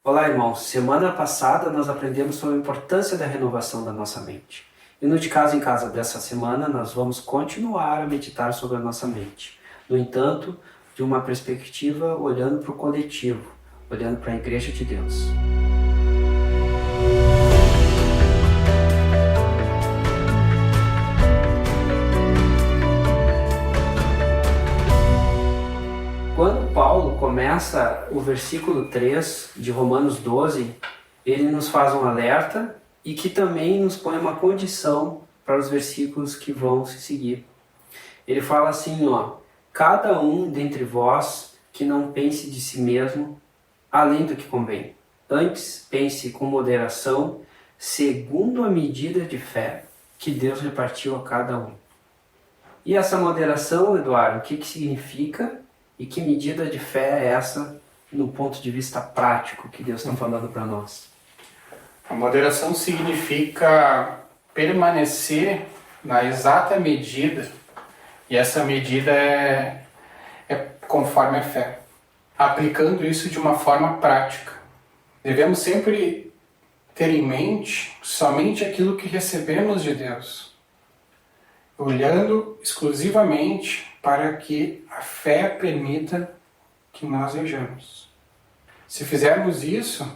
Olá, irmãos. Semana passada nós aprendemos sobre a importância da renovação da nossa mente. E no De Casa em Casa dessa semana nós vamos continuar a meditar sobre a nossa mente. No entanto, de uma perspectiva olhando para o coletivo, olhando para a Igreja de Deus. Quando Paulo começa o versículo 3 de Romanos 12, ele nos faz um alerta e que também nos põe uma condição para os versículos que vão se seguir. Ele fala assim, cada um dentre vós que não pense de si mesmo além do que convém. Antes pense com moderação, segundo a medida de fé que Deus repartiu a cada um. E essa moderação, Eduardo, o que significa? E que medida de fé é essa no ponto de vista prático que Deus está falando para nós? A moderação significa permanecer na exata medida, e essa medida é conforme a fé. Aplicando isso de uma forma prática. Devemos sempre ter em mente somente aquilo que recebemos de Deus, olhando exclusivamente para que a fé permita que nós vejamos. Se fizermos isso,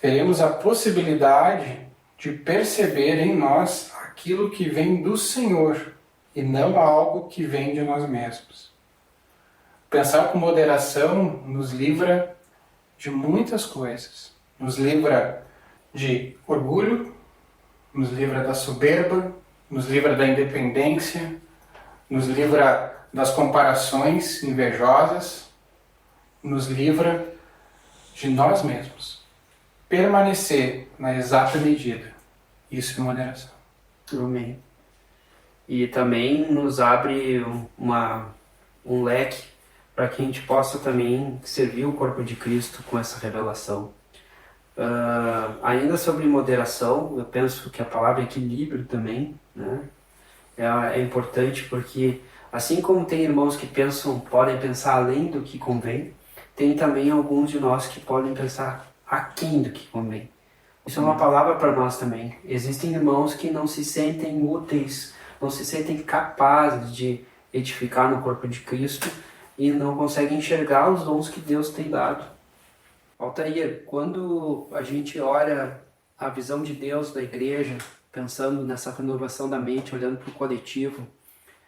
teremos a possibilidade de perceber em nós aquilo que vem do Senhor e não algo que vem de nós mesmos. Pensar com moderação nos livra de muitas coisas. Nos livra de orgulho, nos livra da soberba, nos livra da independência, nos livra das comparações invejosas, nos livra de nós mesmos. Permanecer na exata medida. Isso é moderação. Amém. E também nos abre um leque para que a gente possa também servir o corpo de Cristo com essa revelação. Ainda sobre moderação, eu penso que a palavra equilíbrio também, né, é importante porque assim como tem irmãos que podem pensar além do que convém, tem também alguns de nós que podem pensar aquém do que convém. Isso é uma palavra para nós também. Existem irmãos que não se sentem úteis, não se sentem capazes de edificar no corpo de Cristo e não conseguem enxergar os dons que Deus tem dado. Altair, quando a gente olha a visão de Deus da igreja, pensando nessa renovação da mente, olhando para o coletivo,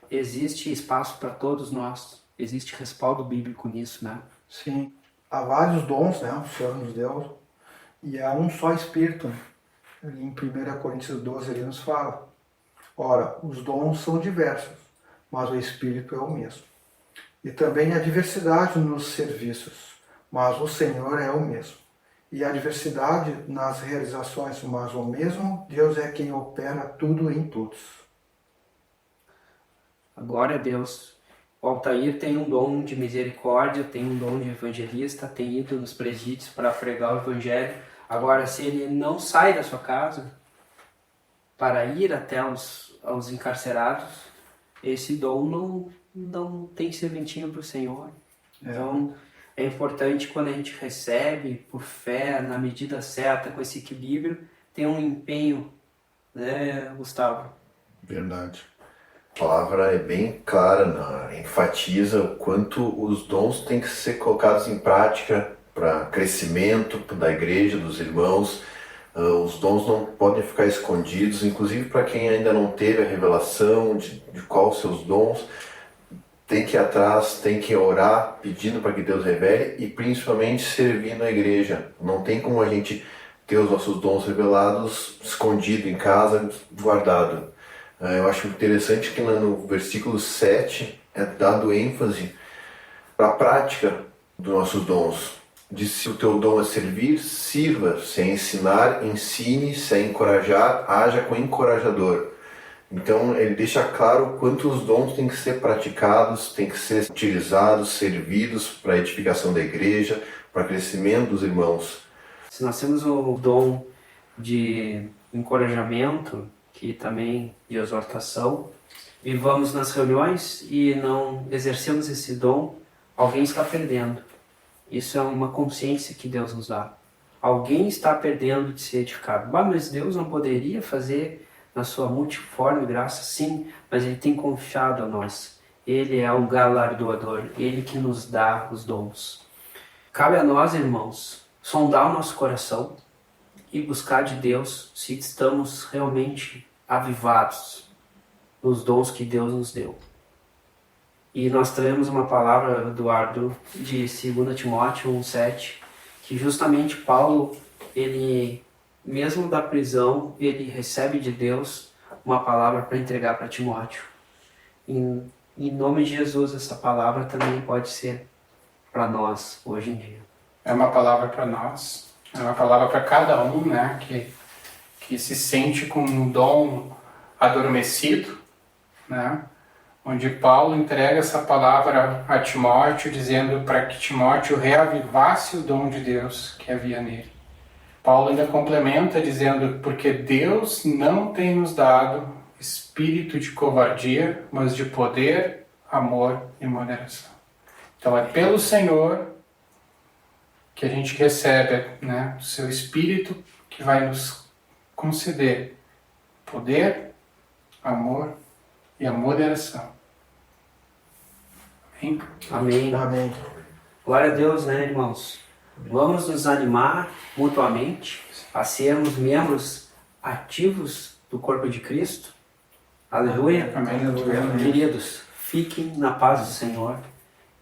existe espaço para todos nós, existe respaldo bíblico nisso, né? Sim, há vários dons, né, o Senhor nos deu, e há um só Espírito. Ali em 1 Coríntios 12 ele nos fala, ora, os dons são diversos, mas o Espírito é o mesmo. E também há diversidade nos serviços, mas o Senhor é o mesmo. E há diversidade nas realizações, mas o mesmo Deus é quem opera tudo em todos. Glória a Deus. O Altair tem um dom de misericórdia, tem um dom de evangelista, tem ido nos presídios para pregar o evangelho. Agora, se ele não sai da sua casa para ir até os encarcerados, esse dom não tem serventinho para o Senhor. Então, é importante quando a gente recebe por fé, na medida certa, com esse equilíbrio, ter um empenho, né, Gustavo? Verdade. A palavra é bem clara, enfatiza o quanto os dons têm que ser colocados em prática para crescimento da igreja, dos irmãos. Os dons não podem ficar escondidos, inclusive para quem ainda não teve a revelação de quais os seus dons, tem que ir atrás, tem que orar, pedindo para que Deus revele e principalmente servindo a igreja. Não tem como a gente ter os nossos dons revelados escondido em casa, guardado. Eu acho interessante que no versículo 7 é dado ênfase para a prática dos nossos dons. Diz: se o teu dom é servir, sirva. Se é ensinar, ensine. Se é encorajar, haja com encorajador. Então ele deixa claro o quanto os dons têm que ser praticados, têm que ser utilizados, servidos para a edificação da igreja, para o crescimento dos irmãos. Se nós temos o dom de encorajamento, que também de exortação, e vamos nas reuniões e não exercemos esse dom, alguém está perdendo. Isso é uma consciência que Deus nos dá. alguém está perdendo de ser edificado. Mas Deus não poderia fazer na sua multiforme graça? Sim, mas Ele tem confiado a nós. Ele é o galardoador, Ele que nos dá os dons. Cabe a nós, irmãos, sondar o nosso coração e buscar de Deus se estamos realmente avivados nos dons que Deus nos deu. E nós temos uma palavra, Eduardo, de 2 Timóteo 1,7, que justamente Paulo, ele, mesmo da prisão, ele recebe de Deus uma palavra para entregar para Timóteo. Em nome de Jesus, essa palavra também pode ser para nós hoje em dia. É uma palavra para nós, é uma palavra para cada um, né, que se sente com um dom adormecido, né, onde Paulo entrega essa palavra a Timóteo, dizendo para que Timóteo reavivasse o dom de Deus que havia nele. Paulo ainda complementa dizendo, porque Deus não tem nos dado espírito de covardia, mas de poder, amor e moderação. Então é pelo Senhor que a gente recebe, né, o seu Espírito que vai nos conceder poder, amor e a moderação. Amém? Amém. Amém. Glória a Deus, né, irmãos? Vamos nos animar mutuamente a sermos membros ativos do corpo de Cristo. Aleluia. Amém. Queridos, fiquem na paz do Senhor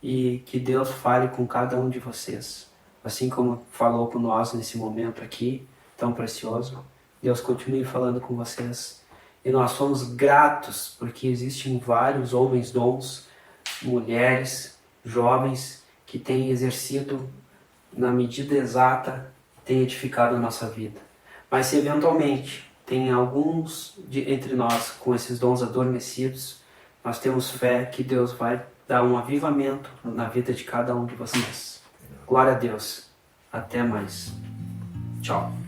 e que Deus fale com cada um de vocês. Assim como falou com nós nesse momento aqui, tão precioso, Deus continue falando com vocês. E nós somos gratos porque existem vários homens dons, mulheres, jovens que têm exercido na medida exata, têm edificado a nossa vida. Mas se eventualmente tem alguns entre nós com esses dons adormecidos, nós temos fé que Deus vai dar um avivamento na vida de cada um de vocês. Glória a Deus. Até mais. Tchau.